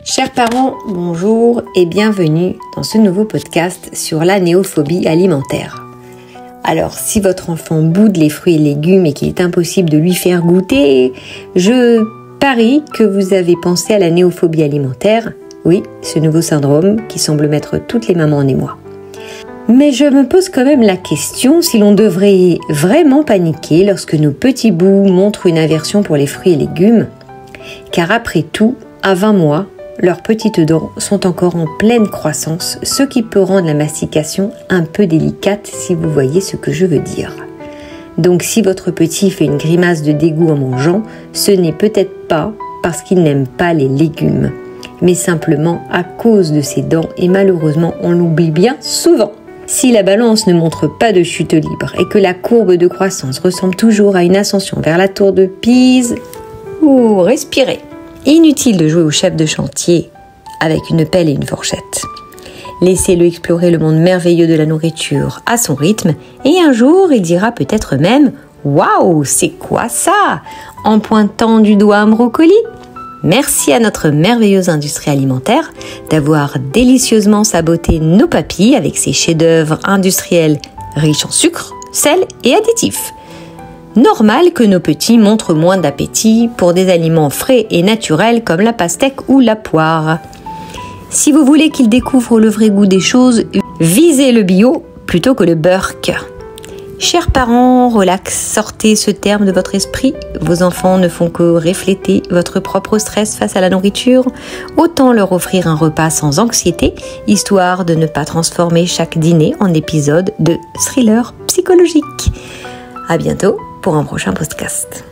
Chers parents, bonjour et bienvenue dans ce nouveau podcast sur la néophobie alimentaire. Alors, si votre enfant boude les fruits et légumes et qu'il est impossible de lui faire goûter, je parie que vous avez pensé à la néophobie alimentaire. Oui, ce nouveau syndrome qui semble mettre toutes les mamans en émoi. Mais je me pose quand même la question si l'on devrait vraiment paniquer lorsque nos petits bouts montrent une aversion pour les fruits et légumes. Car après tout, à 20 mois, leurs petites dents sont encore en pleine croissance, ce qui peut rendre la mastication un peu délicate si vous voyez ce que je veux dire. Donc si votre petit fait une grimace de dégoût en mangeant, ce n'est peut-être pas parce qu'il n'aime pas les légumes, mais simplement à cause de ses dents et malheureusement on l'oublie bien souvent. Si la balance ne montre pas de chute libre et que la courbe de croissance ressemble toujours à une ascension vers la tour de Pise, respirez. Inutile de jouer au chef de chantier avec une pelle et une fourchette. Laissez-le explorer le monde merveilleux de la nourriture à son rythme et un jour il dira peut-être même « Waouh, c'est quoi ça ?» en pointant du doigt un brocoli. Merci à notre merveilleuse industrie alimentaire d'avoir délicieusement saboté nos papilles avec ses chefs-d'œuvre industriels riches en sucre, sel et additifs. Normal que nos petits montrent moins d'appétit pour des aliments frais et naturels comme la pastèque ou la poire. Si vous voulez qu'ils découvrent le vrai goût des choses, visez le bio plutôt que le burk. Chers parents, relax, sortez ce terme de votre esprit. Vos enfants ne font que refléter votre propre stress face à la nourriture. Autant leur offrir un repas sans anxiété, histoire de ne pas transformer chaque dîner en épisode de thriller psychologique. À bientôt pour un prochain podcast.